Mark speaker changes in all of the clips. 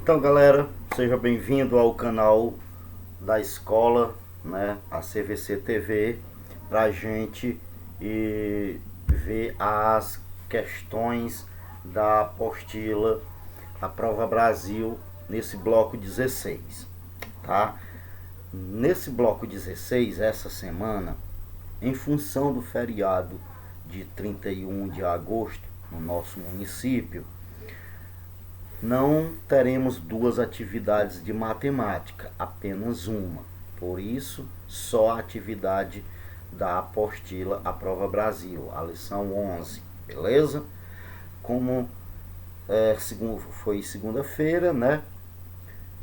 Speaker 1: Então, galera, seja bem-vindo ao canal da escola, né, a CVC TV, pra gente ver as questões da apostila A Prova Brasil nesse bloco 16, tá? Nesse bloco 16, essa semana, em função do feriado de 31 de agosto no nosso município, não teremos duas atividades de matemática, apenas uma. Por isso, só a atividade da apostila A Prova Brasil, a lição 11, beleza? Como foi segunda-feira, né?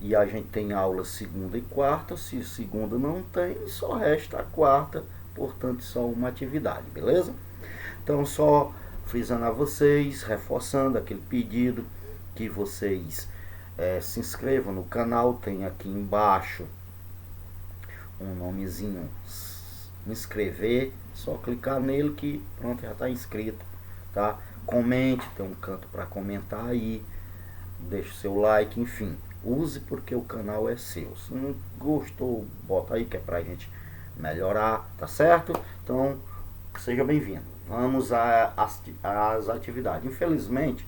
Speaker 1: E a gente tem aula segunda e quarta. Se segunda não tem, só resta a quarta, portanto só uma atividade, beleza? Então, só frisando a vocês, reforçando aquele pedido, que vocês se inscrevam no canal. Tem aqui embaixo um nomezinho inscrever, só clicar nele que pronto, já está inscrito, tá? Comente, tem um canto para comentar aí, deixe seu like, enfim, use porque o canal é seu. Se não gostou, bota aí que é pra gente melhorar, tá certo? Então, seja bem-vindo. Vamos às atividades. Infelizmente,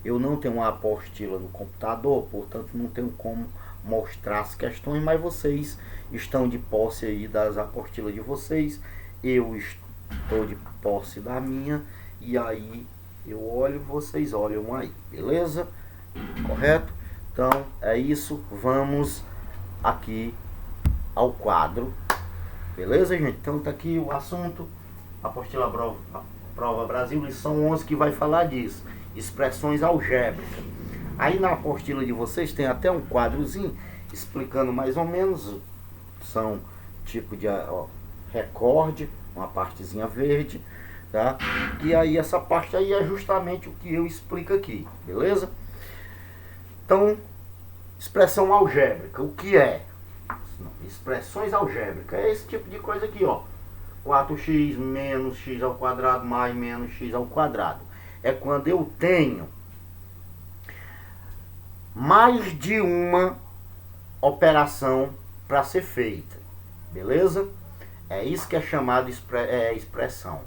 Speaker 1: eu não tenho uma apostila no computador, portanto não tenho como mostrar as questões, mas vocês estão de posse aí das apostilas de vocês, eu estou de posse da minha, e aí eu olho, vocês olham aí, beleza? Correto? Então é isso, vamos aqui ao quadro, beleza, gente? Então tá aqui o assunto, apostila Prova Brasil, lição 11, que vai falar disso. Expressões algébricas. Aí na apostila de vocês tem até um quadrozinho explicando mais ou menos. São tipo de recorde, uma partezinha verde, tá? E aí essa parte aí é justamente o que eu explico aqui, beleza? Então, expressão algébrica, o que é? Expressões algébricas é esse tipo de coisa aqui, ó. 4x menos x ao quadrado mais menos x ao quadrado. É quando eu tenho mais de uma operação para ser feita, beleza? É isso que é chamado expressão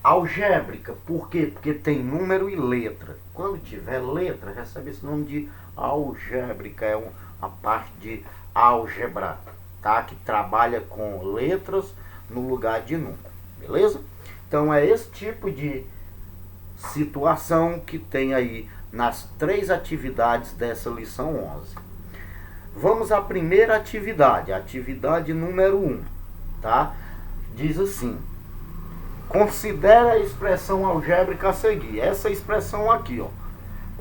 Speaker 1: algébrica. Por quê? Porque tem número e letra. Quando tiver letra, recebe esse nome de algébrica. É uma parte de álgebra, tá? Que trabalha com letras no lugar de número, beleza? Então é esse tipo de situação que tem aí nas três atividades dessa lição 11. Vamos à primeira atividade, a atividade número 1, tá? Diz assim: considere a expressão algébrica a seguir. Essa expressão aqui, ó,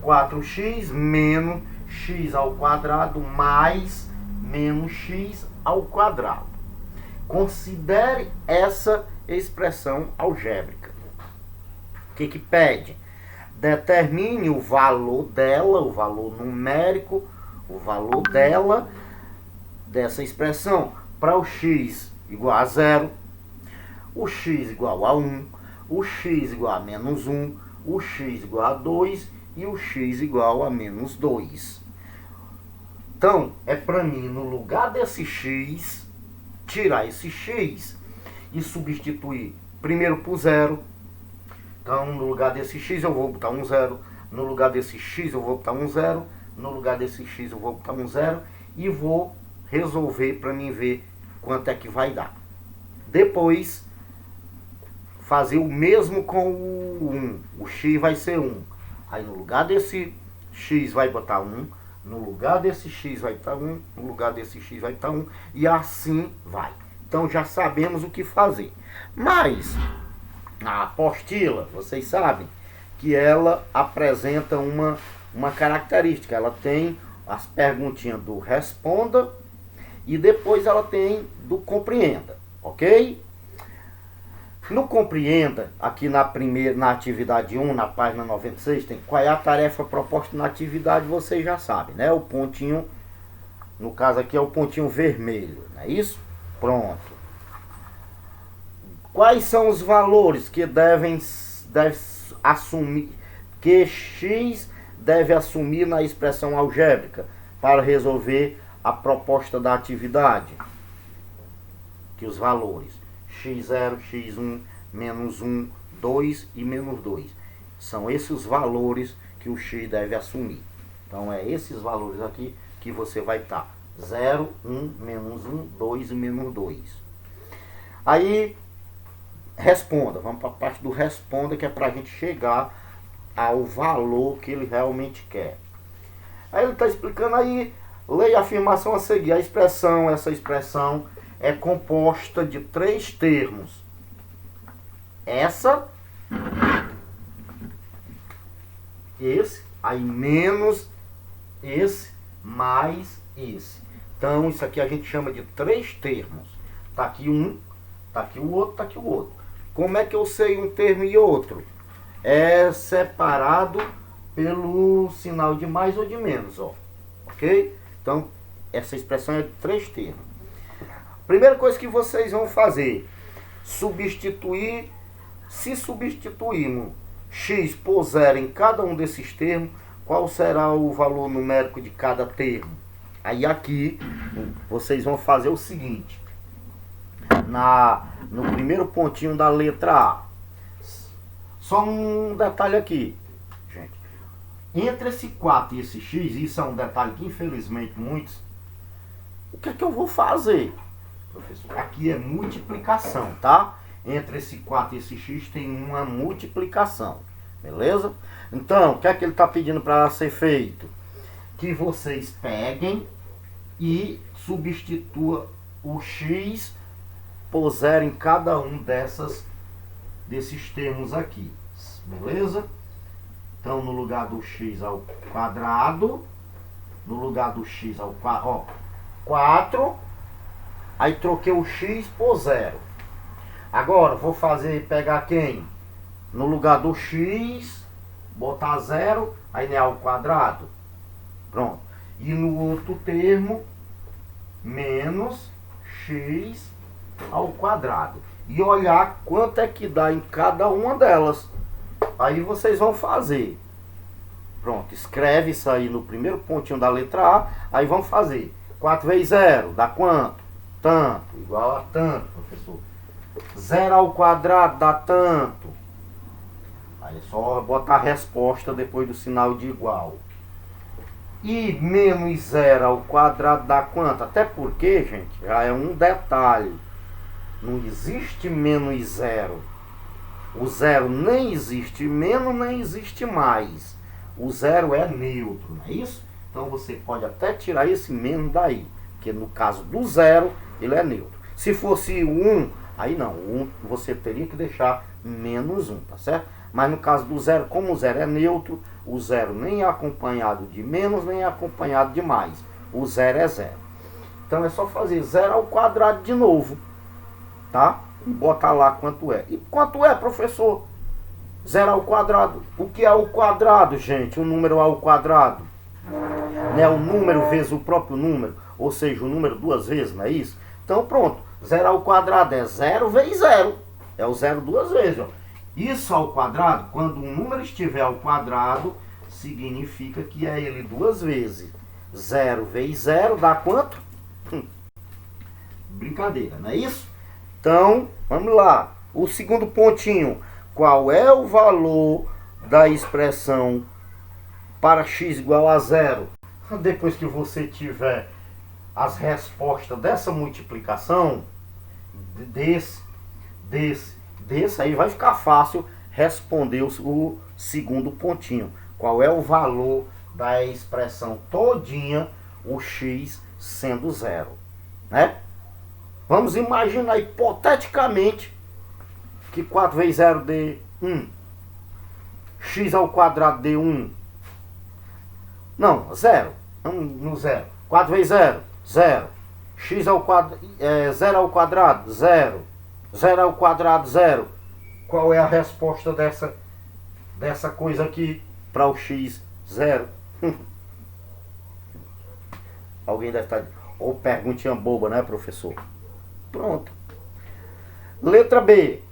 Speaker 1: 4x menos x ao quadrado mais menos x ao quadrado. Considere essa expressão algébrica. O que pede? Determine o valor dela, o valor numérico, o valor dela, dessa expressão, para o x igual a 0, o x igual a 1, o x igual a menos 1, o x igual a 2 e o x igual a menos 2. Então, é para mim, no lugar desse x, tirar esse x e substituir primeiro por 0. Então, no lugar desse x eu vou botar um 0, no lugar desse x eu vou botar um 0, no lugar desse x eu vou botar um 0 e vou resolver para mim ver quanto é que vai dar. Depois, fazer o mesmo com o 1, o x vai ser 1. Aí no lugar desse x vai botar 1, no lugar desse x vai botar 1, no lugar desse x vai botar 1 e assim vai. Então já sabemos o que fazer. Mas a apostila, vocês sabem que ela apresenta uma característica. Ela tem as perguntinhas do responda e depois ela tem do compreenda, ok? No compreenda, aqui na atividade 1, na página 96, tem qual é a tarefa proposta na atividade, vocês já sabem, né? O pontinho, no caso aqui é o pontinho vermelho, não é isso? Pronto. Quais são os valores que deve assumir, que x deve assumir na expressão algébrica para resolver a proposta da atividade? Que os valores x0, x1, menos 1, 2 e menos 2. São esses os valores que o x deve assumir. Então é esses valores aqui que você vai estar. 0, 1, menos 1, 2 e menos 2. Aí, responda. Vamos para a parte do responda, que é para a gente chegar ao valor que ele realmente quer. Aí ele está explicando aí, leia a afirmação a seguir. Essa expressão é composta de 3 termos. Esse, aí menos esse, mais esse. Então, isso aqui a gente chama de 3 termos. Tá aqui um, tá aqui o outro, tá aqui o outro. Como é que eu sei um termo e outro? É separado pelo sinal de mais ou de menos, ó. Ok? Então, essa expressão é de 3 termos. Primeira coisa que vocês vão fazer, substituir. Se substituirmos x por 0 em cada um desses termos, qual será o valor numérico de cada termo? Aí aqui, vocês vão fazer o seguinte. No primeiro pontinho da letra A. Só um detalhe aqui, gente. Entre esse 4 e esse x, isso é um detalhe que infelizmente muitos... O que é que eu vou fazer? Professor, aqui é multiplicação, tá? Entre esse 4 e esse x tem uma multiplicação. Beleza? Então, o que é que ele está pedindo para ser feito? Que vocês peguem e substitua o x por 0 em cada um desses termos aqui. Beleza? Então, no lugar do x ao quadrado, no lugar do x ao quadrado, ó, 4, aí troquei o x por 0. Agora, vou pegar quem? No lugar do x, botar 0, aí né, ao quadrado. Pronto. E no outro termo, menos x ao quadrado. E olhar quanto é que dá em cada uma delas. Aí vocês vão fazer. Pronto, escreve isso aí no primeiro pontinho da letra A. Aí vamos fazer. 4 vezes 0, dá quanto? Tanto. Igual a tanto, professor. 0 ao quadrado dá tanto. Aí é só botar a resposta depois do sinal de igual. E menos 0 ao quadrado dá quanto? Até porque, gente, já é um detalhe. Não existe menos 0. O 0 nem existe menos, nem existe mais. O 0 é neutro, não é isso? Então você pode até tirar esse menos daí. Porque no caso do 0, ele é neutro. Se fosse 1, aí não. 1 você teria que deixar menos 1, tá certo? Mas no caso do 0, como o 0 é neutro, o 0 nem é acompanhado de menos, nem é acompanhado de mais. O 0 é 0. Então é só fazer 0 ao quadrado de novo. Tá? E botar lá quanto é. E quanto é, professor? 0 ao quadrado. O que é o quadrado, gente? O número ao quadrado. Né? O número vezes o próprio número. Ou seja, o número 2 vezes, não é isso? Então pronto. 0 ao quadrado é 0 vezes 0. É o 0 2 vezes, ó. Isso ao quadrado, quando um número estiver ao quadrado, significa que é ele 2 vezes. 0 vezes 0 dá quanto? Brincadeira, não é isso? Então, vamos lá. O segundo pontinho. Qual é o valor da expressão para x igual a 0? Depois que você tiver as respostas dessa multiplicação, desse, aí vai ficar fácil responder o segundo pontinho. Qual é o valor da expressão todinha, o x sendo 0, né? Vamos imaginar hipoteticamente que 4 vezes 0 dê 1. X ao quadrado dê 1. Não, 0. Vamos no 0. 4 vezes 0, 0. X ao quadrado, 0 ao quadrado, 0. 0 ao quadrado, 0. Qual é a resposta dessa coisa aqui para o x 0? Alguém deve estar... Ou perguntinha boba, né, professor? Pronto. Letra B.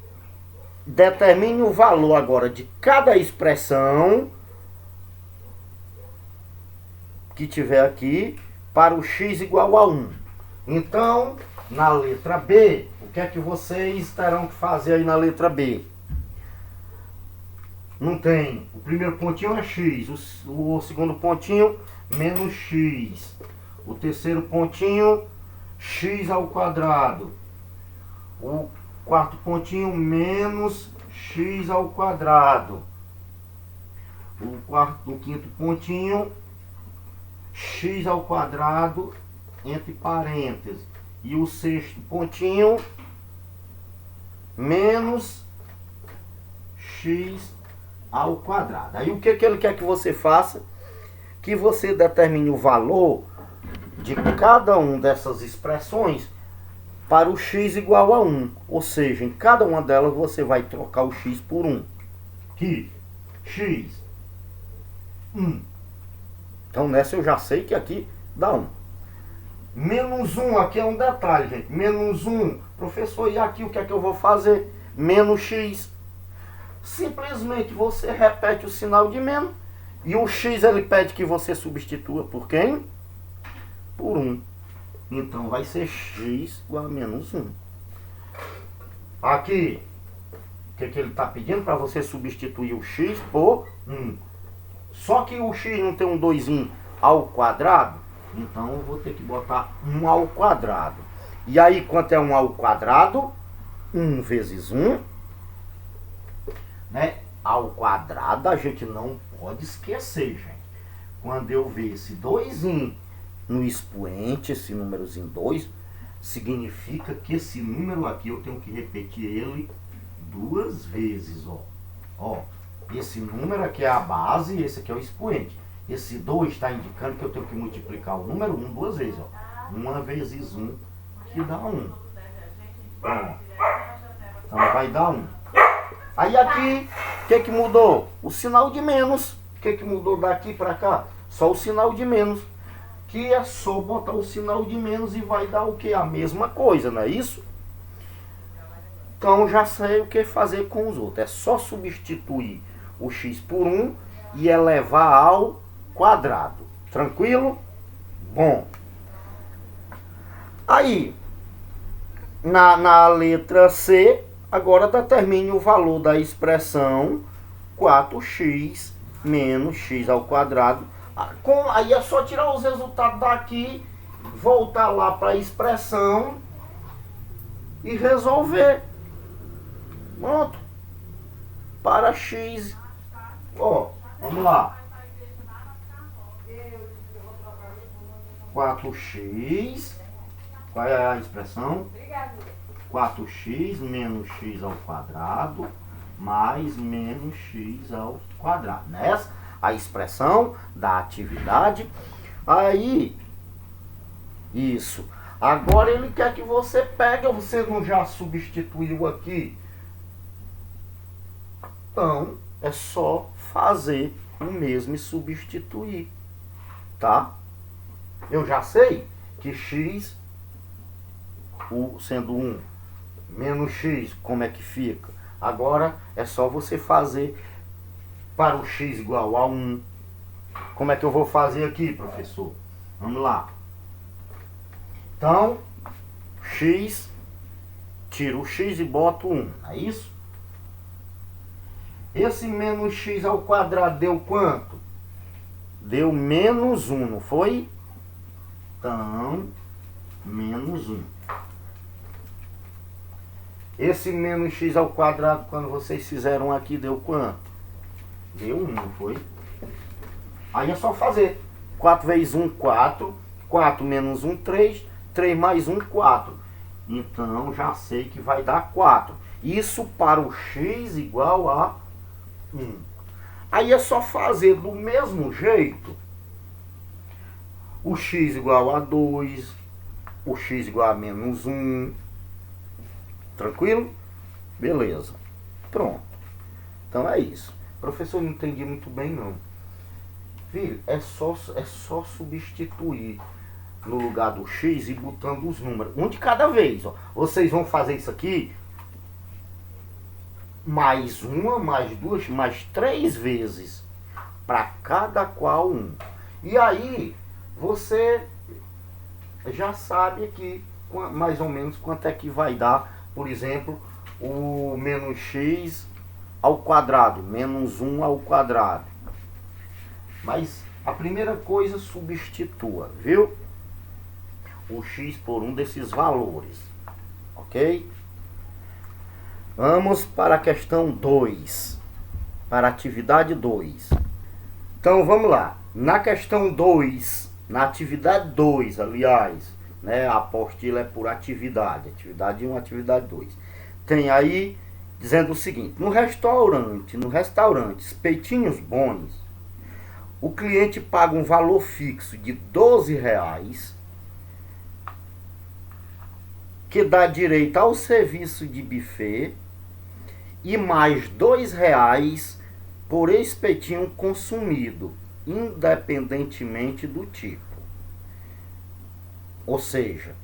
Speaker 1: Determine o valor agora de cada expressão que tiver aqui para o x igual a 1. Então, na letra B, o que é que vocês terão que fazer aí na letra B? Não tem. O primeiro pontinho é x, o segundo pontinho, menos x. O terceiro pontinho, x ao quadrado. O quarto pontinho, menos x ao quadrado. O quinto pontinho, x ao quadrado, entre parênteses. E o sexto pontinho, menos x ao quadrado. Aí o que ele quer que você faça? Que você determine o valor de cada uma dessas expressões para o x igual a 1. Ou seja, em cada uma delas você vai trocar o x por 1. Aqui, x, 1. Então nessa eu já sei que aqui dá 1. Menos 1, aqui é um detalhe, gente. Menos 1. Professor, e aqui o que é que eu vou fazer? Menos x. Simplesmente você repete o sinal de menos. E o x ele pede que você substitua por quem? Por 1. Então vai ser x igual a menos 1. Aqui, o que ele está pedindo? Para você substituir o x por 1. Só que o x não tem um 2 ao quadrado. Então eu vou ter que botar 1 ao quadrado. E aí quanto é 1 ao quadrado? 1 vezes 1. Né? Ao quadrado a gente não pode esquecer, gente. Quando eu ver esse 2 no expoente, esse númerozinho 2, significa que esse número aqui eu tenho que repetir ele 2 vezes, ó. Ó, esse número aqui é a base e esse aqui é o expoente. Esse 2 está indicando que eu tenho que multiplicar o número 1 2 vezes, ó. 1 vezes 1, que dá 1. Ó. Então vai dar 1. Aí aqui, o que mudou? O sinal de menos. O que mudou daqui para cá? Só o sinal de menos. Que é só botar o sinal de menos e vai dar o que? A mesma coisa, não é isso? Então já sei o que fazer com os outros. É só substituir o x por 1 e elevar ao quadrado. Tranquilo? Bom. Aí, na letra C, agora determine o valor da expressão 4x menos x ao quadrado. Aí é só tirar os resultados daqui, voltar lá para a expressão e resolver. Pronto. Para x, ó, vamos lá. 4x, qual é a expressão? 4x menos x ao quadrado mais menos x ao quadrado. Nessa, a expressão da atividade. Aí, isso. Agora ele quer que você pegue, você não já substituiu aqui? Então, é só fazer o mesmo e substituir, tá? Eu já sei que x, sendo 1, menos x, como é que fica? Agora é só você fazer para o x igual a 1. Como é que eu vou fazer aqui, professor? Vamos lá. Então, x, tiro o x e boto 1, é isso? Esse menos x ao quadrado deu quanto? Deu menos 1, não foi? Então, menos 1. Esse menos x ao quadrado, quando vocês fizeram aqui, deu quanto? Deu 1, não foi? Aí é só fazer. 4 vezes 1, 4. 4 menos 1, 3. 3 mais 1, 4. Então, já sei que vai dar 4. Isso para o x igual a 1. Aí é só fazer do mesmo jeito. O x igual a 2. O x igual a menos 1. Tranquilo? Beleza. Pronto. Então é isso. Professor, não entendi muito bem não. Filho, é só substituir no lugar do x e botando os números. Um de cada vez, ó. Vocês vão fazer isso aqui mais uma, mais duas, mais 3 vezes. Para cada qual um. E aí, você já sabe aqui mais ou menos quanto é que vai dar, por exemplo, o menos x ao quadrado, menos 1 ao quadrado. Mas a primeira coisa, substitua, viu? O x por um desses valores, ok? Vamos para a questão 2, para a atividade 2. Então vamos lá, na questão 2, na atividade 2, aliás, né, a apostila é por atividade 1, atividade 2. Tem aí dizendo o seguinte: no restaurante, Espetinhos Bons, o cliente paga um valor fixo de R$12, que dá direito ao serviço de buffet e mais R$2 por espetinho consumido, independentemente do tipo. Ou seja,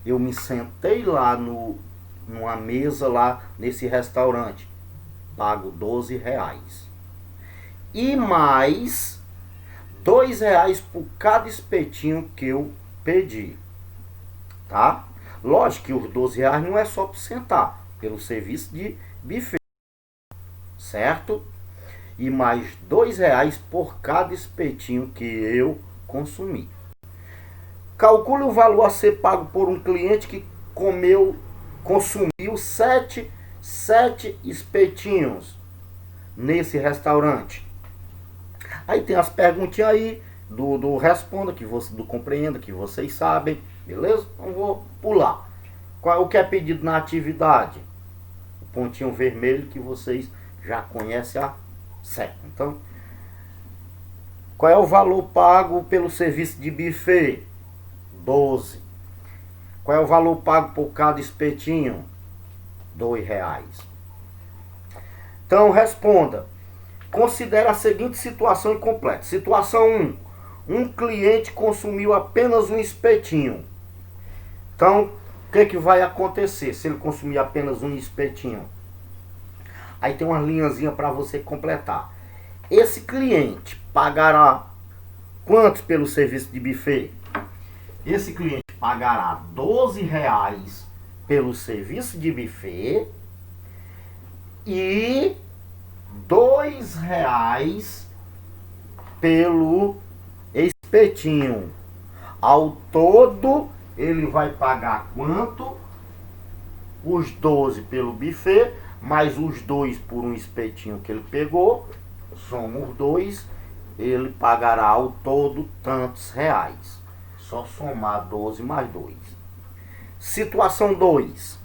Speaker 1: eu me sentei lá numa mesa lá nesse restaurante, pago R$12. E mais R$2 por cada espetinho que eu pedi. Tá? Lógico que os R$12 não é só por sentar, pelo serviço de buffet. Certo? E mais R$2 por cada espetinho que eu consumi. Calcule o valor a ser pago por um cliente que consumiu 7 espetinhos nesse restaurante. Aí tem as perguntinhas aí do responda, do compreenda, que vocês sabem, beleza? Então vou pular. O que é pedido na atividade? O pontinho vermelho que vocês já conhecem a certo. Então, qual é o valor pago pelo serviço de buffet? 12. Qual é o valor pago por cada espetinho? R$2. Então responda. Considere a seguinte situação incompleta. Situação 1. Um cliente consumiu apenas um espetinho. Então, o que vai acontecer se ele consumir apenas um espetinho? Aí tem uma linhazinha para você completar. Esse cliente pagará quanto pelo serviço de buffet? Esse cliente pagará R$12 pelo serviço de buffet e R$2 pelo espetinho. Ao todo, ele vai pagar quanto? Os 12 pelo buffet, mais os 2 por um espetinho que ele pegou, somos os 2, ele pagará ao todo tantos reais. Só somar 12 mais 2. Situação 2.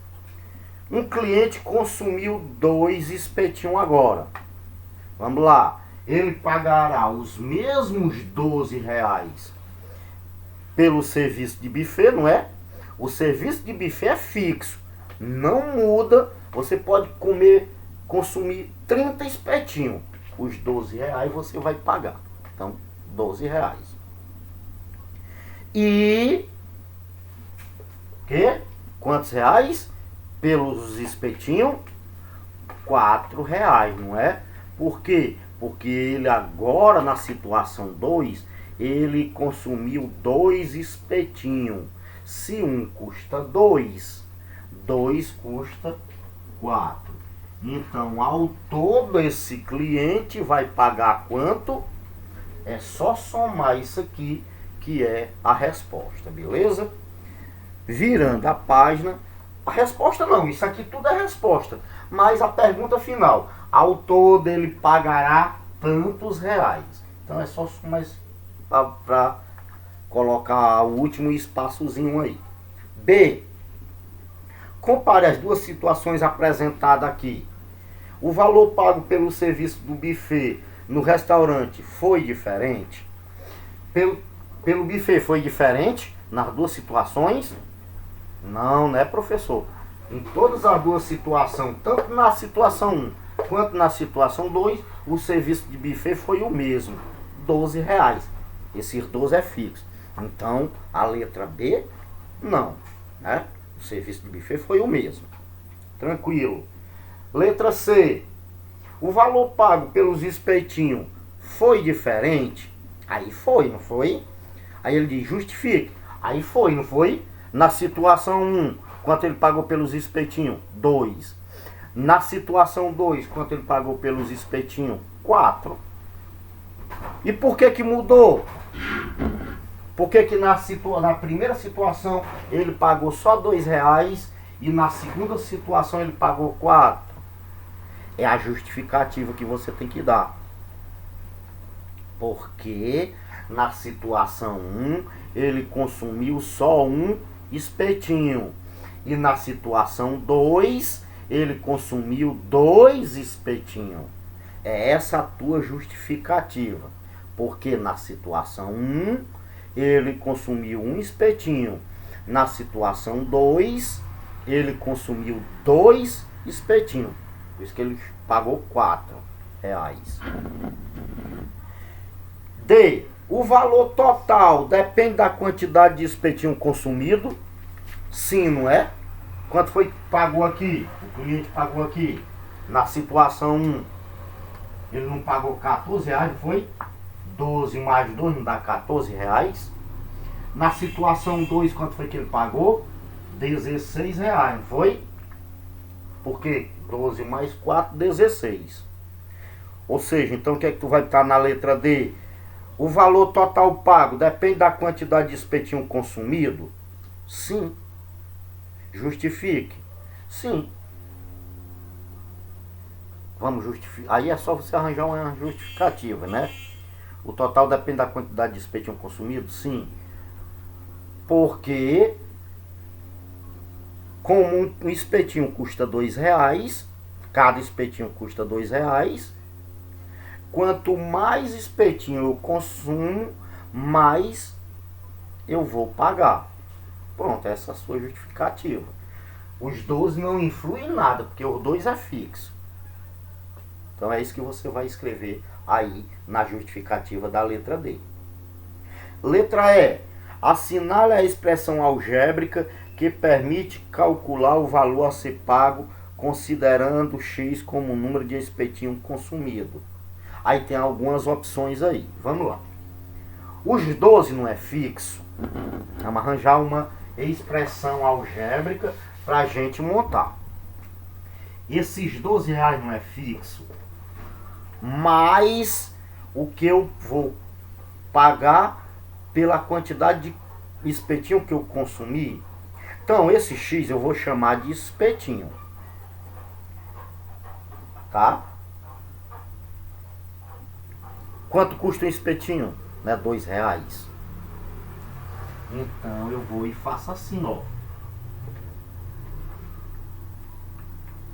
Speaker 1: Um cliente consumiu 2 espetinhos agora. Vamos lá. Ele pagará os mesmos R$12 pelo serviço de buffet, não é? O serviço de buffet é fixo. Não muda. Você pode consumir 30 espetinhos. Os R$12 você vai pagar. Então, R$12. E quantos reais? Pelos espetinhos? R$4, não é? Por quê? Porque ele agora, na situação 2, ele consumiu 2 espetinhos. Se um custa 2, 2 custa 4. Então, ao todo, esse cliente vai pagar quanto? É só somar isso aqui, que é a resposta, beleza? Virando a página, a resposta não, isso aqui tudo é resposta, mas a pergunta final, ao todo ele pagará tantos reais. Então é só mais para colocar o último espaçozinho aí. B. Compare as duas situações apresentadas aqui. O valor pago pelo serviço do buffet no restaurante foi diferente? Pelo buffet foi diferente nas duas situações? Não, né, professor? Em todas as duas situações, tanto na situação 1 quanto na situação 2, o serviço de buffet foi o mesmo, R$12. Esses 12 é fixo. Então, a letra B, não, né? O serviço de buffet foi o mesmo. Tranquilo. Letra C. O valor pago pelos espetinhos foi diferente? Aí foi, não foi? Aí ele diz, justifique. Aí foi, não foi? Na situação 1, quanto ele pagou pelos espetinhos? 2. Na situação 2, quanto ele pagou pelos espetinhos? 4. E por que que mudou? Por que que na primeira situação ele pagou só R$2 e na segunda situação ele pagou 4? É a justificativa que você tem que dar. Porque na situação 1 ele consumiu só um espetinho. E na situação 2 ele consumiu 2 espetinhos. É essa a tua justificativa. Porque na situação 1 ele consumiu um espetinho. Na situação 2 ele consumiu 2 espetinhos. Por isso que ele pagou R$4. D. O valor total depende da quantidade de espetinho consumido. Sim, não é? Quanto foi que pagou aqui? O cliente pagou aqui. Na situação 1, ele não pagou R$14, não foi? 12 mais 2 não dá R$14. Na situação 2, quanto foi que ele pagou? R$16, não foi? Porque 12 mais 4, 16. Ou seja, então o que é que tu vai estar na letra D? O valor total pago depende da quantidade de espetinho consumido? Sim. Justifique? Sim. Vamos justificar. Aí é só você arranjar uma justificativa, né? O total depende da quantidade de espetinho consumido? Sim. Porque como um espetinho custa R$2, cada espetinho custa R$2, quanto mais espetinho eu consumo, mais eu vou pagar. Pronto, essa é a sua justificativa. Os 12 não influem em nada, porque o 2 é fixo. Então é isso que você vai escrever aí na justificativa da letra D. Letra E. Assinale a expressão algébrica que permite calcular o valor a ser pago considerando x como o número de espetinho consumido. Aí tem algumas opções aí. Vamos lá. Os 12 não é fixo. Vamos arranjar uma expressão algébrica para a gente montar. Esses R$12 não é fixo. Mas o que eu vou pagar pela quantidade de espetinho que eu consumi. Então esse x eu vou chamar de espetinho. Tá? Quanto custa um espetinho? Né? R$2. Então eu vou e faço assim, ó.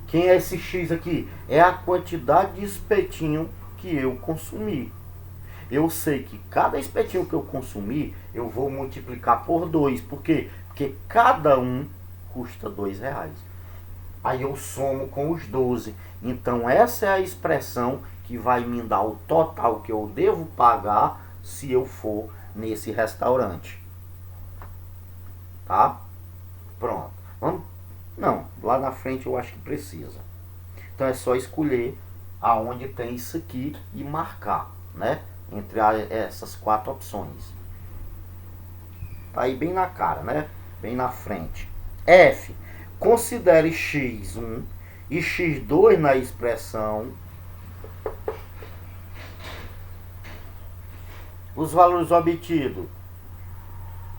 Speaker 1: Quem é esse x aqui? É a quantidade de espetinho que eu consumi. Eu sei que cada espetinho que eu consumi, eu vou multiplicar por 2. Por quê? Porque cada um custa R$2. Aí eu somo com os 12. Então essa é a expressão que vai me dar o total que eu devo pagar se eu for nesse restaurante. Tá? Pronto. Vamos? Não, lá na frente eu acho que precisa. Então é só escolher aonde tem isso aqui e marcar, né? Entre essas 4 opções. Tá aí bem na cara, né? Bem na frente. F. Considere x1 e x2 na expressão. Os valores obtidos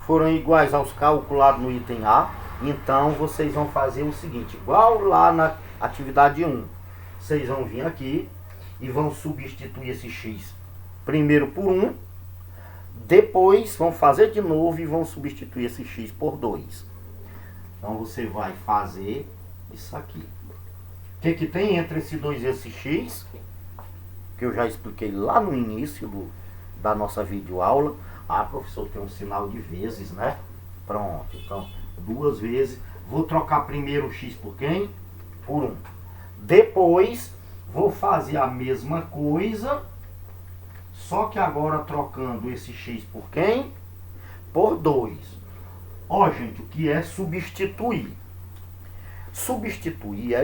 Speaker 1: foram iguais aos calculados no item A. Então vocês vão fazer o seguinte, igual lá na atividade 1. Vocês vão vir aqui e vão substituir esse x primeiro por 1. Depois vão fazer de novo e vão substituir esse x por 2. Então você vai fazer isso aqui. O que que tem entre esse 2 e esse x? Que eu já expliquei lá no início da nossa videoaula. Ah, professor, tem um sinal de vezes, né? Pronto, então 2 vezes. Vou trocar primeiro o x por quem? Por 1. Depois vou fazer a mesma coisa, só que agora trocando esse x por quem? Por 2. Ó, gente, o que é substituir? Substituir,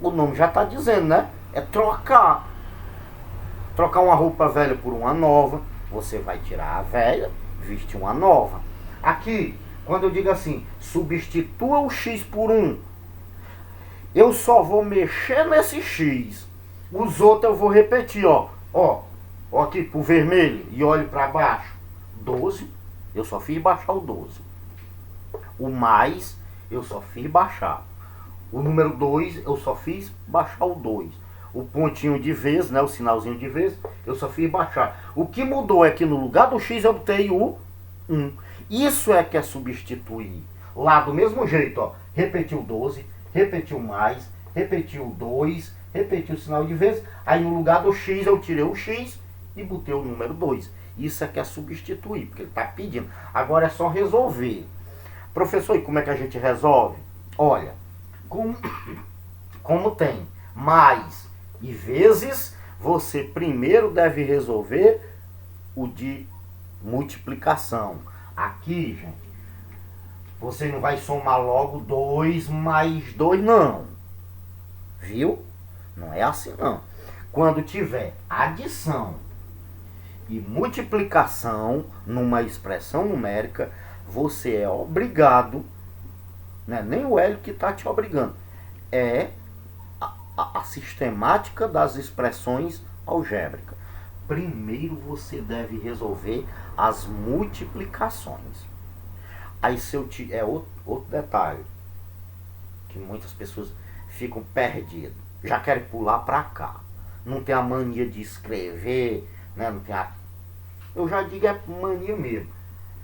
Speaker 1: o nome já está dizendo, né? É trocar. Trocar uma roupa velha por uma nova. Você vai tirar a velha, existe uma nova. Aqui, quando eu digo assim, substitua o x por 1, eu só vou mexer nesse x. Os outros eu vou repetir, ó. Ó aqui pro vermelho e olho para baixo. 12, eu só fiz baixar o 12. O mais, eu só fiz baixar. O número 2, eu só fiz baixar o 2. O pontinho de vez, né, o sinalzinho de vez, eu só fiz baixar. O que mudou é que no lugar do x eu botei o 1. Isso é que é substituir. Lá do mesmo jeito, ó. Repetiu 12, repetiu mais, repetiu 2, repetiu o sinal de vez. Aí no lugar do x eu tirei o x e botei o número 2. Isso é que é substituir, porque ele está pedindo. Agora é só resolver. Professor, e como é que a gente resolve? Olha, como tem mais e vezes, você primeiro deve resolver o de multiplicação. Aqui, gente, você não vai somar logo 2 mais 2, não. Viu? Não é assim, não. Quando tiver adição e multiplicação numa expressão numérica, você é obrigado, né? Nem o Hélio que está te obrigando, é a sistemática das expressões algébricas. Primeiro você deve resolver as multiplicações. Aí se eu outro detalhe que muitas pessoas ficam perdidas, já querem pular para cá, não tem a mania de escrever, né? Não tem eu já digo é mania mesmo,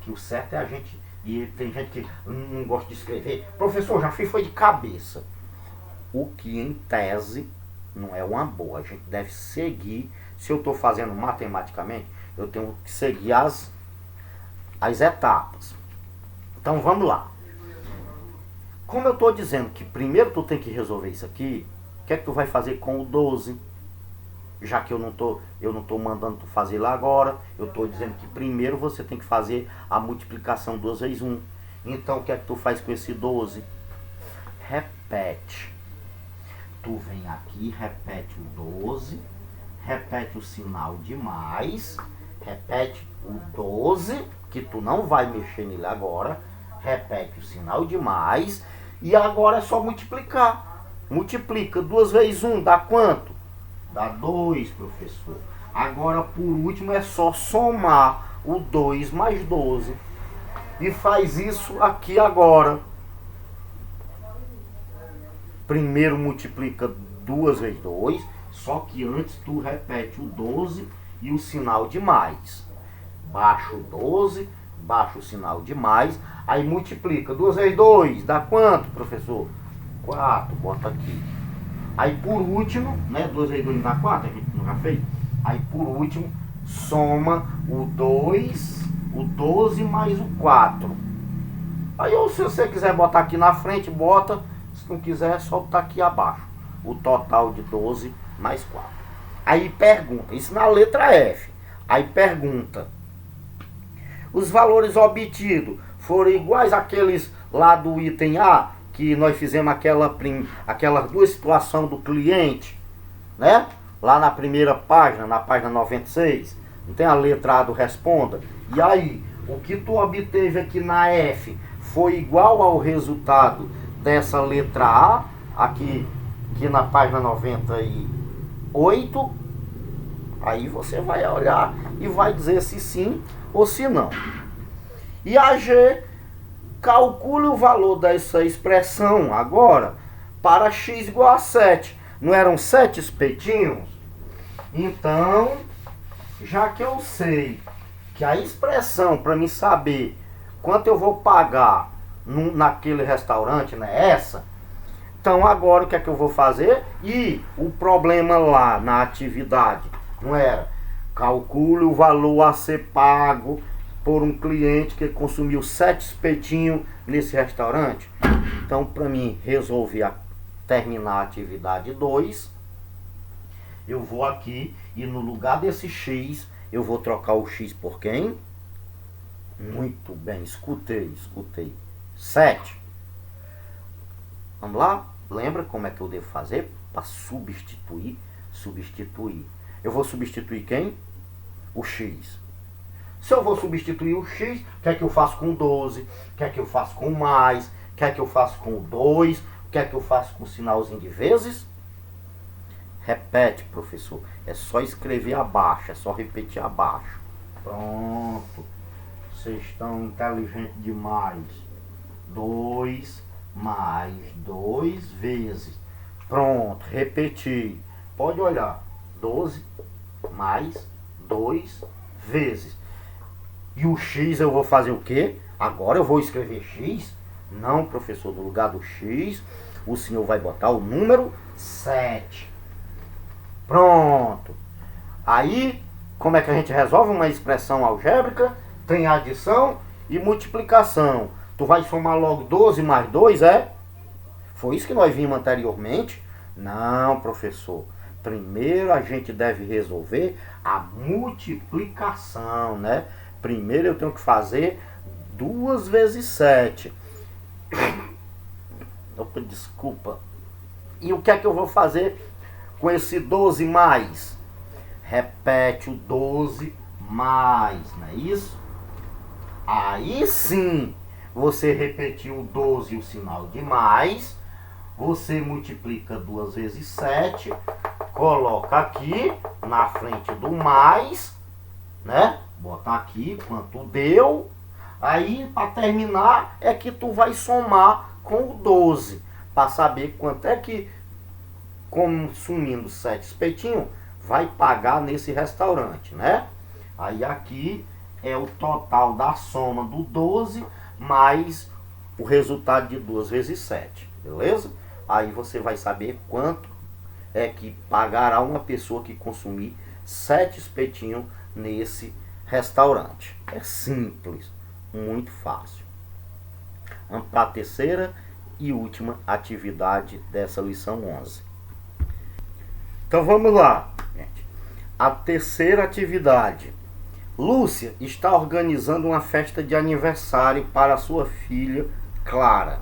Speaker 1: que o certo é a gente, e tem gente que não gosta de escrever. Professor, já foi de cabeça. O que em tese não é uma boa. A gente deve seguir. Se eu estou fazendo matematicamente, eu tenho que seguir as etapas. Então vamos lá. Como eu estou dizendo que primeiro tu tem que resolver isso aqui, o que é que tu vai fazer com o 12? Já que eu não tô mandando tu fazer lá agora, eu estou dizendo que primeiro você tem que fazer a multiplicação 2 vezes 1. Então o que é que tu faz com esse 12? Repete. Tu vem aqui, repete o 12, repete o sinal de mais, repete o 12, que tu não vai mexer nele agora, repete o sinal de mais, e agora é só multiplicar. Multiplica 2 vezes 1, dá quanto? Dá 2, professor. Agora, por último, é só somar o 2 mais 12. E faz isso aqui agora. Primeiro multiplica 2 vezes 2, só que antes tu repete o 12 e o sinal de mais. Baixa o 12, baixa o sinal de mais, aí multiplica 2 vezes 2, dá quanto, professor? 4, bota aqui. Aí por último, né, 2 vezes 2 dá 4, a gente não já fez? Aí por último, soma o 2, o 12 mais o 4. Aí ou se você quiser botar aqui na frente, bota. Se não quiser, é só botar aqui abaixo. O total de 12 mais 4. Aí pergunta, isso na letra F. Aí pergunta, os valores obtidos foram iguais àqueles lá do item A, que nós fizemos aquelas duas situações do cliente, né? Lá na primeira página, na página 96, não tem a letra A do responda? E aí, o que tu obteve aqui na F foi igual ao resultado dessa letra A, aqui na página 98, aí você vai olhar e vai dizer se sim ou se não. E a G, calcule o valor dessa expressão agora para x igual a 7. Não eram 7 espetinhos? Então, já que eu sei que a expressão para mim saber quanto eu vou pagar naquele restaurante, né, essa, então agora o que é que eu vou fazer? E o problema lá na atividade não era calcule o valor a ser pago por um cliente que consumiu 7 espetinhos nesse restaurante? Então, para mim resolver terminar a atividade 2, eu vou aqui e no lugar desse x eu vou trocar o x por quem? Muito bem, escutei 7. Vamos lá? Lembra como é que eu devo fazer para substituir? Eu vou substituir quem? O x. Se eu vou substituir o x, o que é que eu faço com o 12? O que é que eu faço com o mais? O que é que eu faço com o 2? O que é que eu faço com o sinalzinho de vezes? Repete, professor. É só escrever abaixo, é só repetir abaixo. Pronto. Vocês estão inteligentes demais. 2 mais 2 vezes. Pronto, repeti. Pode olhar. 12 mais 2 vezes. E o x eu vou fazer o quê? Agora eu vou escrever x? Não, professor. No lugar do x, o senhor vai botar o número 7. Pronto. Aí, como é que a gente resolve uma expressão algébrica? Tem adição e multiplicação. Tu vai somar logo 12 mais 2, é? Foi isso que nós vimos anteriormente? Não, professor. Primeiro a gente deve resolver a multiplicação, né? Primeiro eu tenho que fazer 2 vezes 7. Opa, desculpa. E o que é que eu vou fazer com esse 12 mais? Repete o 12 mais, não é isso? Aí sim, você repetiu o 12 e o sinal de mais. Você multiplica 2 vezes 7. Coloca aqui na frente do mais, né? Bota aqui quanto deu. Aí, para terminar, é que tu vai somar com o 12. Para saber quanto é que, consumindo 7 espetinhos, vai pagar nesse restaurante, né? Aí aqui é o total da soma do 12 mais o resultado de 2 vezes 7, beleza? Aí você vai saber quanto é que pagará uma pessoa que consumir 7 espetinhos nesse restaurante. É simples, muito fácil. Vamos para a terceira e última atividade dessa lição 11. Então vamos lá, gente. A terceira atividade. Lúcia está organizando uma festa de aniversário para sua filha Clara.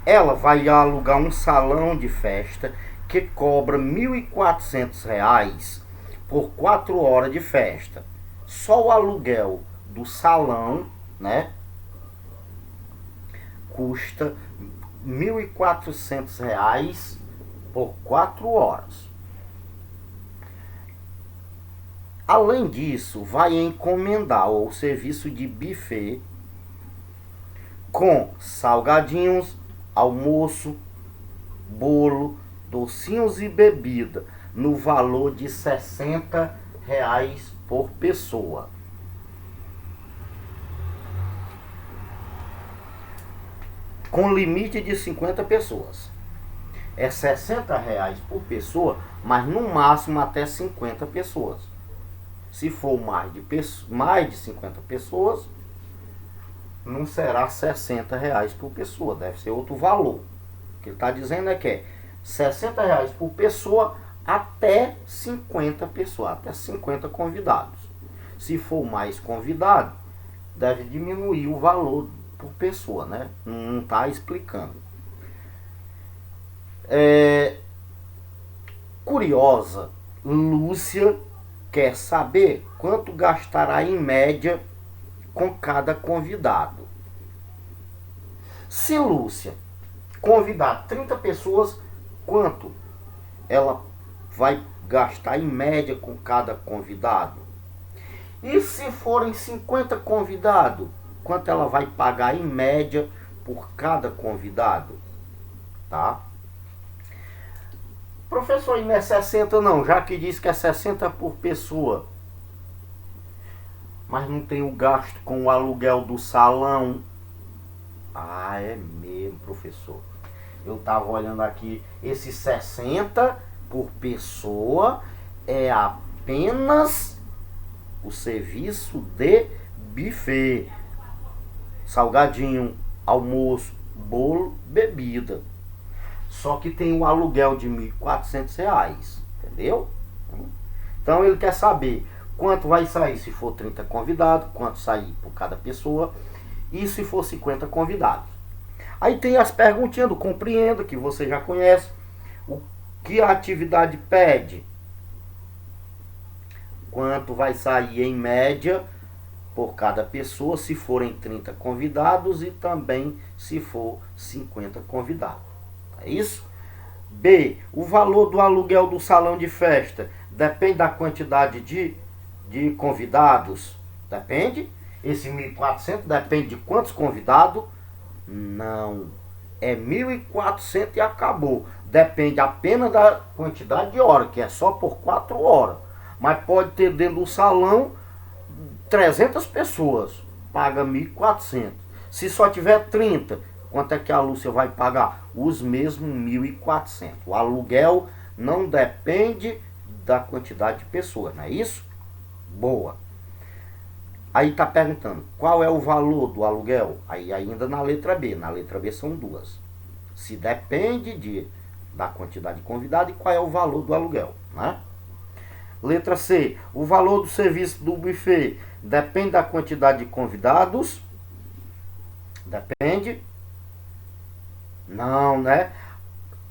Speaker 1: Ela vai alugar um salão de festa que cobra R$ 1.400 por 4 horas de festa. Só o aluguel do salão, né, custa R$ 1.400 por 4 horas. Além disso, vai encomendar o serviço de buffet com salgadinhos, almoço, bolo, docinhos e bebida no valor de R$ 60 por pessoa. Com limite de 50 pessoas. É R$ 60 por pessoa, mas no máximo até 50 pessoas. Se for mais de 50 pessoas, não será R$ 60 por pessoa, deve ser outro valor. O que ele está dizendo é que é R$ 60 por pessoa até 50 pessoas, até 50 convidados. Se for mais convidado, deve diminuir o valor por pessoa, né? Não está explicando. Curiosa, Lúcia quer saber quanto gastará em média com cada convidado. Se Lúcia convidar 30 pessoas, quanto ela vai gastar em média com cada convidado? E se forem 50 convidados, quanto ela vai pagar em média por cada convidado? Tá? Professor, e não é 60 não, já que diz que é 60 por pessoa. Mas não tem o gasto com o aluguel do salão. Ah, é mesmo, professor. Eu estava olhando aqui, esse 60 por pessoa é apenas o serviço de buffet. Salgadinho, almoço, bolo, bebida. Só que tem um aluguel de R$ 1.400, entendeu? Então ele quer saber quanto vai sair se for 30 convidados, quanto sair por cada pessoa, e se for 50 convidados. Aí tem as perguntinhas do compreendo, que você já conhece. O que a atividade pede? Quanto vai sair em média por cada pessoa, se forem 30 convidados e também se for 50 convidados. É isso? B. O valor do aluguel do salão de festa depende da quantidade de convidados? Depende. Esse 1.400 depende de quantos convidados? Não. É 1.400 e acabou. Depende apenas da quantidade de horas, que é só por 4 horas. Mas pode ter dentro do salão 300 pessoas. Paga 1.400. Se só tiver 30, quanto é que a Lúcia vai pagar? Os mesmos 1.400. O aluguel não depende da quantidade de pessoas, não é isso? Boa. Aí está perguntando, qual é o valor do aluguel? Aí ainda na letra B. Na letra B são duas. Se depende da quantidade de convidado e qual é o valor do aluguel, né? Letra C. O valor do serviço do buffet depende da quantidade de convidados? Depende? Não, né?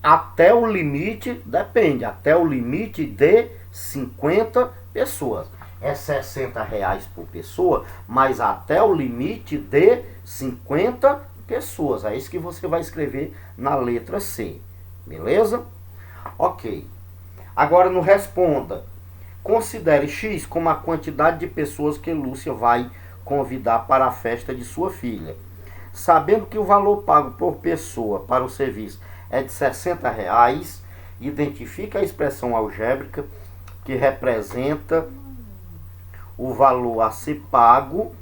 Speaker 1: Até o limite, depende. Até o limite de 50 pessoas. É R$60 por pessoa, mas até o limite de 50 pessoas. É isso que você vai escrever na letra C. Beleza? Ok. Agora no responda. Considere X como a quantidade de pessoas que Lúcia vai convidar para a festa de sua filha. Sabendo que o valor pago por pessoa para o serviço é de R$60, identifique a expressão algébrica que representa o valor a ser pago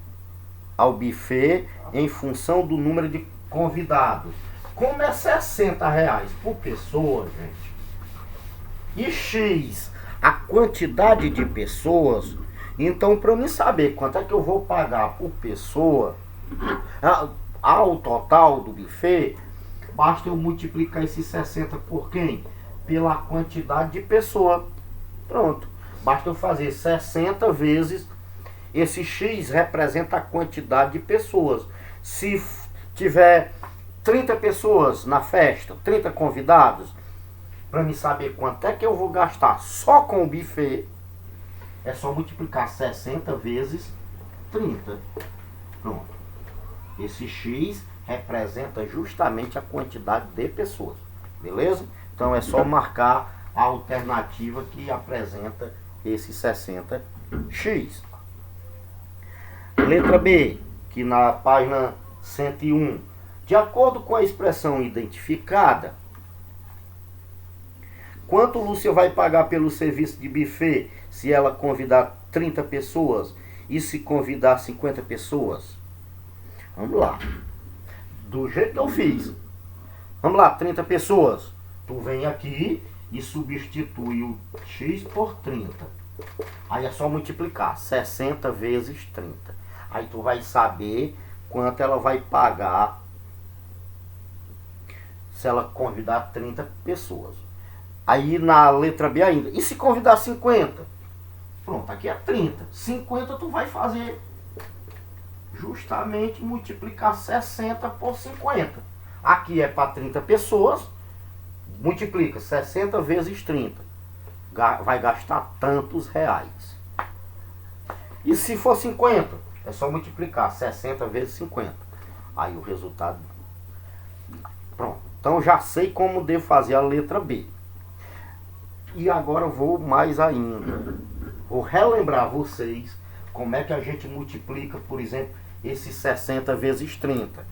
Speaker 1: ao buffet em função do número de convidados. Como é R$60 por pessoa, gente, e X a quantidade de pessoas, então para eu me saber quanto é que eu vou pagar por pessoa ao total do buffet, basta eu multiplicar esses 60 por quem? Pela quantidade de pessoa. Pronto. Basta eu fazer 60 vezes, esse X representa a quantidade de pessoas. Se tiver 30 pessoas na festa, 30 convidados, para me saber quanto é que eu vou gastar só com o buffet, é só multiplicar 60 vezes 30. Pronto. Esse X representa justamente a quantidade de pessoas. Beleza? Então é só marcar a alternativa que apresenta esse 60x. Letra B, que na página 101. De acordo com a expressão identificada, quanto Lúcia vai pagar pelo serviço de buffet se ela convidar 30 pessoas e se convidar 50 pessoas? Vamos lá. Do jeito que eu fiz. Vamos lá, 30 pessoas. Tu vem aqui e substitui o X por 30. Aí é só multiplicar 60 vezes 30. Aí tu vai saber quanto ela vai pagar se ela convidar 30 pessoas. Aí na letra B ainda. E se convidar 50? Pronto, aqui é 30. 50 tu vai fazer justamente multiplicar 60 por 50. Aqui é para 30 pessoas. Multiplica 60 vezes 30. Vai gastar tantos reais. E se for 50? É só multiplicar 60 vezes 50. Aí o resultado... Pronto. Então já sei como devo fazer a letra B. E agora vou mais ainda. Vou relembrar vocês como é que a gente multiplica, por exemplo, esse 60 vezes 30.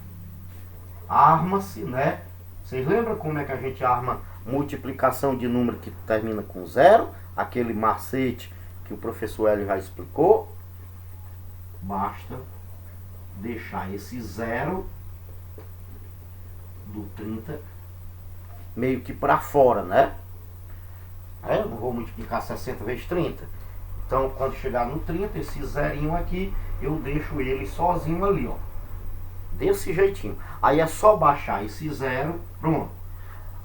Speaker 1: Arma-se, né? Vocês lembram como é que a gente arma multiplicação de número que termina com zero? Aquele macete que o professor Hélio já explicou. Basta deixar esse zero do 30 meio que para fora, né? Eu não vou multiplicar 60 vezes 30. Então, quando chegar no 30, esse zerinho aqui, eu deixo ele sozinho ali, ó. Desse jeitinho. Aí é só baixar esse zero, pronto.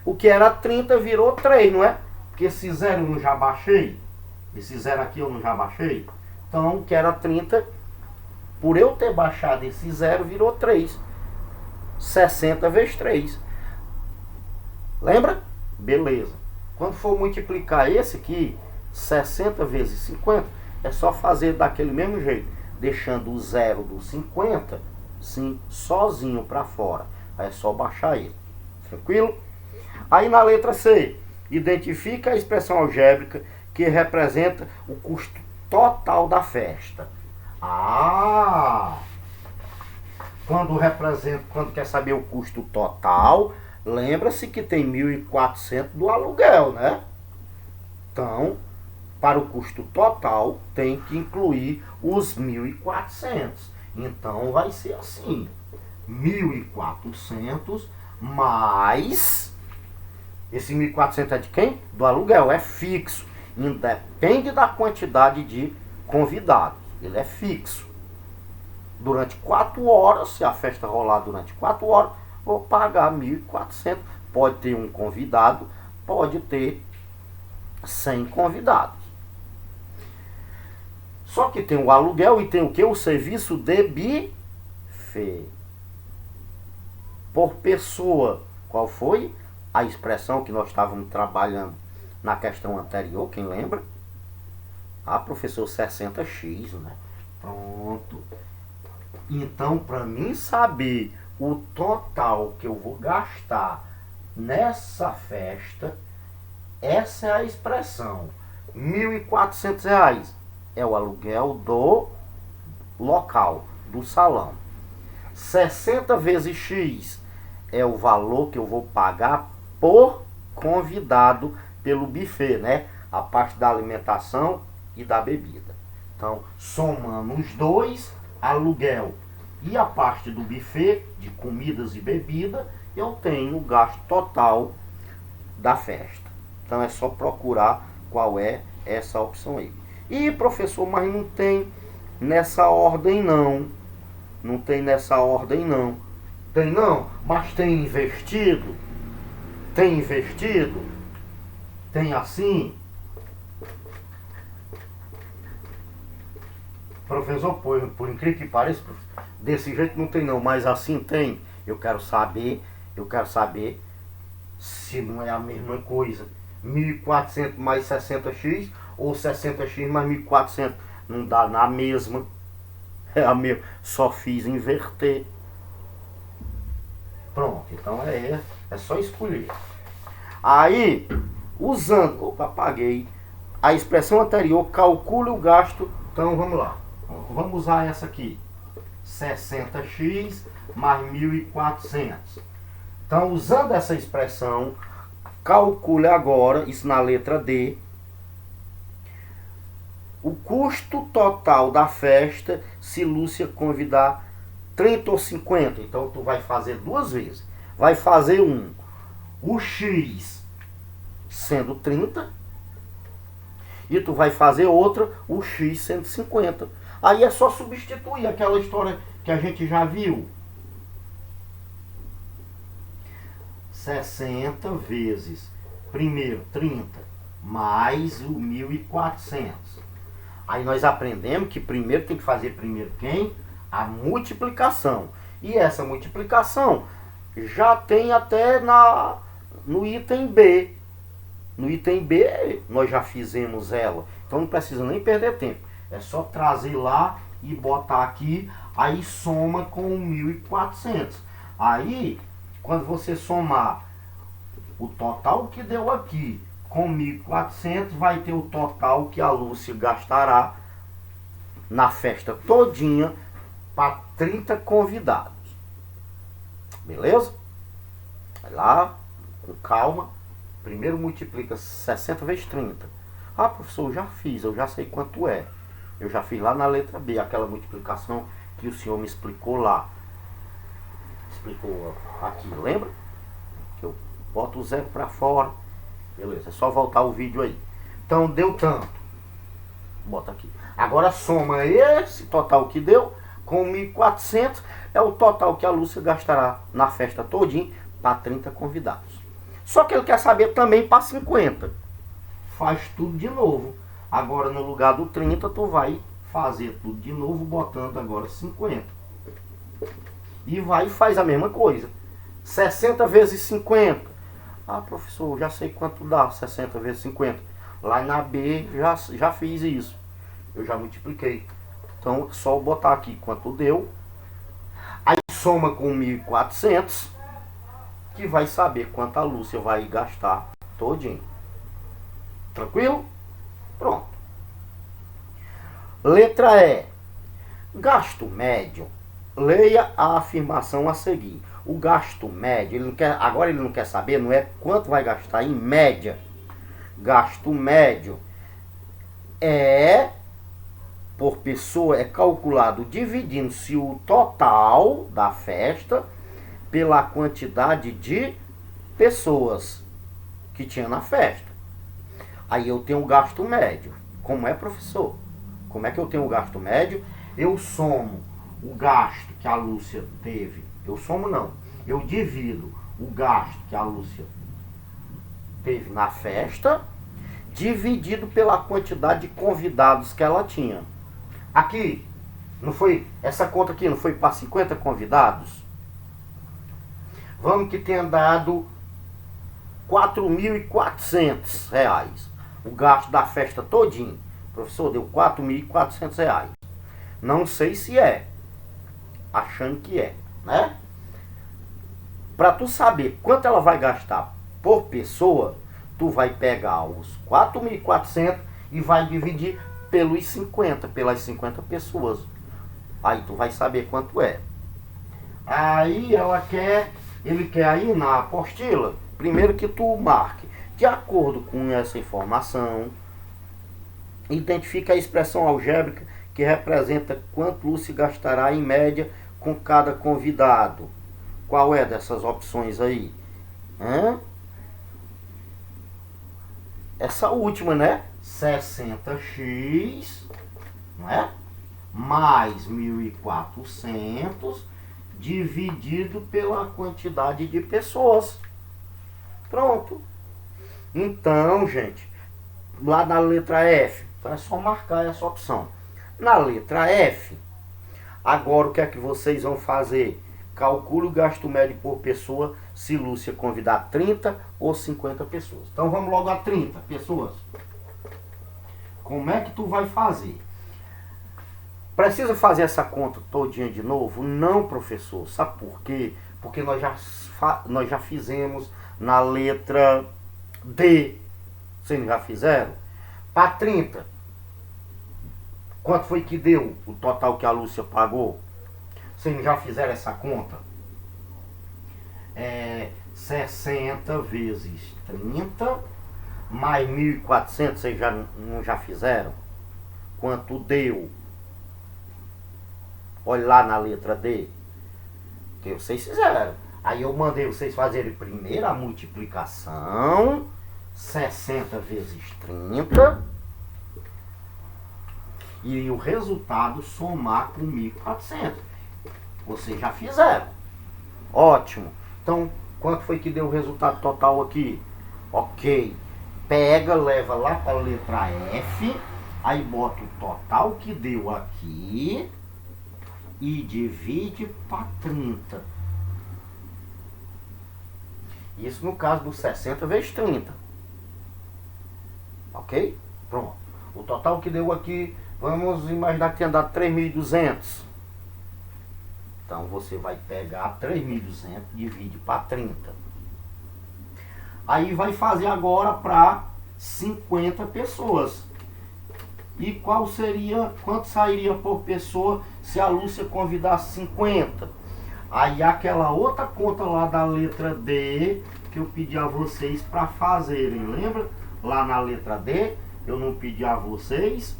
Speaker 1: O que era 30 virou 3, não é? Porque esse zero eu não já baixei. Esse zero aqui eu não já baixei. Então, o que era 30, por eu ter baixado esse zero, virou 3. 60 vezes 3. Lembra? Beleza. Quando for multiplicar esse aqui, 60 vezes 50, é só fazer daquele mesmo jeito. deixando o zero do 50, sim, sozinho para fora. Aí é só baixar ele. Tranquilo? Aí na letra C, identifica a expressão algébrica que representa o custo total da festa. Quando quer saber o custo total, lembra-se que tem 1.400 do aluguel, né? Então, para o custo total, tem que incluir os 1.400. Então, vai ser assim: 1.400 mais... Esse 1.400 é de quem? Do aluguel, é fixo. Independe da quantidade de convidados. Ele é fixo. Durante 4 horas, se a festa rolar durante 4 horas, vou pagar 1.400. Pode ter um convidado, pode ter 100 convidados. Só que tem o aluguel e tem o que? O serviço de buffet. Por pessoa. Qual foi a expressão que nós estávamos trabalhando na questão anterior? Quem lembra? Professor, 60x, né? Pronto. Então, para mim saber o total que eu vou gastar nessa festa, essa é a expressão. R$ 1.400 é o aluguel do local, do salão. 60 vezes X é o valor que eu vou pagar por convidado pelo buffet, né? A parte da alimentação e da bebida. Então, somando os dois, aluguel e a parte do buffet de comidas e bebida, eu tenho o gasto total da festa. Então é só procurar qual é essa opção aí. E professor, mas não tem nessa ordem não. Não tem nessa ordem não. Tem não, mas tem investido. Tem investido. Tem assim. Professor, por incrível que pareça, desse jeito não tem não, mas assim tem. Eu quero saber se não é a mesma coisa. 1.400 mais 60x ou 60x mais 1.400. Não dá na mesma. É a mesma. Só fiz inverter. Pronto, então é só escolher. Aí, usando, apaguei a expressão anterior, calcule o gasto. Então vamos lá. Vamos usar essa aqui. 60x mais 1.400. Então, usando essa expressão, calcule agora, isso na letra D, o custo total da festa se Lúcia convidar 30 ou 50. Então, tu vai fazer duas vezes. Vai fazer o X sendo 30, e tu vai fazer outra, o X sendo 50. Aí é só substituir aquela história que a gente já viu. 60 vezes, primeiro 30, mais o 1.400. Aí nós aprendemos que primeiro tem que fazer quem? A multiplicação. E essa multiplicação já tem até no item B. No item B nós já fizemos ela. Então não precisa nem perder tempo. É só trazer lá e botar aqui. Aí soma com 1.400. Aí, quando você somar o total que deu aqui com 1.400, vai ter o total que a Lúcia gastará na festa todinha para 30 convidados. Beleza? Vai lá, com calma. Primeiro multiplica 60 vezes 30. Professor, eu já fiz, eu já sei quanto é. Eu já fiz lá na letra B, aquela multiplicação que o senhor me explicou lá. Explicou aqui, lembra? Que eu boto o zero para fora. Beleza, é só voltar o vídeo aí. Então, deu tanto. Bota aqui. Agora soma esse total que deu com 1.400. É o total que a Lúcia gastará na festa todinha para 30 convidados. Só que ele quer saber também para 50. Faz tudo de novo. Agora no lugar do 30, tu vai fazer tudo de novo, botando agora 50. E vai e faz a mesma coisa. 60 vezes 50. Professor, já sei quanto dá 60 vezes 50. Lá na B já fiz isso. Eu já multipliquei. Então, só botar aqui quanto deu. Aí soma com 1.400, que vai saber quanto a Lúcia vai gastar todinho. Tranquilo? Pronto. Letra E. Gasto médio. Leia a afirmação a seguir. O gasto médio, ele não quer, agora ele não quer saber, não é quanto vai gastar em média. Gasto médio é, por pessoa, é calculado dividindo-se o total da festa pela quantidade de pessoas que tinha na festa. Aí eu tenho o gasto médio. Como é, professor? Como é que eu tenho o gasto médio? Eu somo o gasto que a Lúcia teve. Eu somo não. Eu divido o gasto que a Lúcia teve na festa, dividido pela quantidade de convidados que ela tinha. Aqui, não foi, essa conta aqui não foi para 50 convidados? Vamos que tenha dado R$4.400. O gasto da festa todinho. Professor, deu R$4.400. Não sei se é. Achando que é, né? Para tu saber quanto ela vai gastar por pessoa, tu vai pegar os 4.400 e vai dividir pelos 50, pelas 50 pessoas. Aí tu vai saber quanto é. Aí ele quer aí na apostila, primeiro que tu marque, de acordo com essa informação, identifica a expressão algébrica que representa quanto Lúcia gastará em média com cada convidado. Qual é dessas opções aí? Essa última, né? 60x, não é? Mais 1.400 dividido pela quantidade de pessoas. Pronto. Então, gente, lá na letra F, então é só marcar essa opção. Na letra F, agora o que é que vocês vão fazer? Calcule o gasto médio por pessoa se Lúcia convidar 30 ou 50 pessoas. Então vamos logo a 30 pessoas. Como é que tu vai fazer? Precisa fazer essa conta todinha de novo? Não, professor. Sabe por quê? Porque nós já fizemos na letra D. Vocês já fizeram? Para 30. Quanto foi que deu o total que a Lúcia pagou? Vocês já fizeram essa conta? 60 vezes 30 mais 1.400, vocês já fizeram? Quanto deu? Olha lá na letra D. Que vocês fizeram. Aí eu mandei vocês fazerem primeiro a multiplicação. 60 vezes 30. E o resultado somar com 1.400. Vocês já fizeram. Ótimo. Então, quanto foi que deu o resultado total aqui? Ok. Pega, leva lá para a letra F. Aí bota o total que deu aqui. E divide para 30. Isso no caso do 60 vezes 30. Ok? Pronto. O total que deu aqui, vamos imaginar que tenha dado 3.200. Então você vai pegar 3.200, divide para 30. Aí vai fazer agora para 50 pessoas. E quanto sairia por pessoa se a Lúcia convidasse 50? Aí aquela outra conta lá da letra D que eu pedi a vocês para fazerem, lembra? Lá na letra D, eu não pedi a vocês.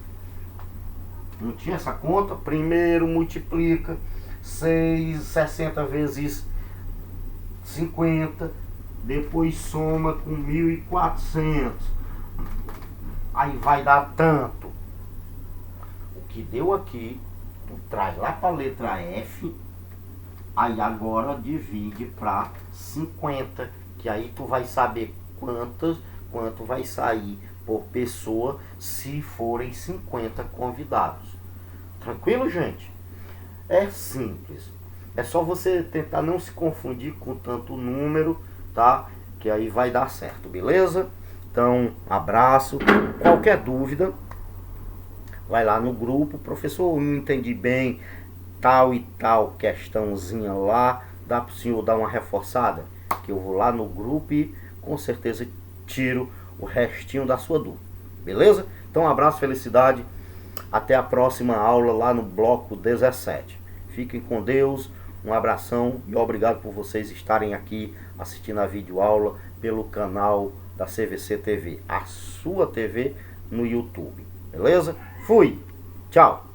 Speaker 1: Não tinha essa conta? Primeiro multiplica 60 vezes 50, depois soma com 1.400. Aí vai dar tanto. O que deu aqui, tu traz lá para a letra F. Aí agora divide para 50, que aí tu vai saber quanto vai sair por pessoa se forem 50 convidados. Tranquilo, gente? É simples. É só você tentar não se confundir com tanto número, tá? Que aí vai dar certo, beleza? Então, abraço. Qualquer dúvida, vai lá no grupo, professor, não entendi bem tal e tal questãozinha lá, dá para o senhor dar uma reforçada? Que eu vou lá no grupo e com certeza tiro o restinho da sua dúvida, beleza? Então um abraço, felicidade, até a próxima aula lá no bloco 17. Fiquem com Deus, um abração e obrigado por vocês estarem aqui assistindo a videoaula pelo canal da CVC TV, a sua TV no YouTube, beleza? Fui, tchau!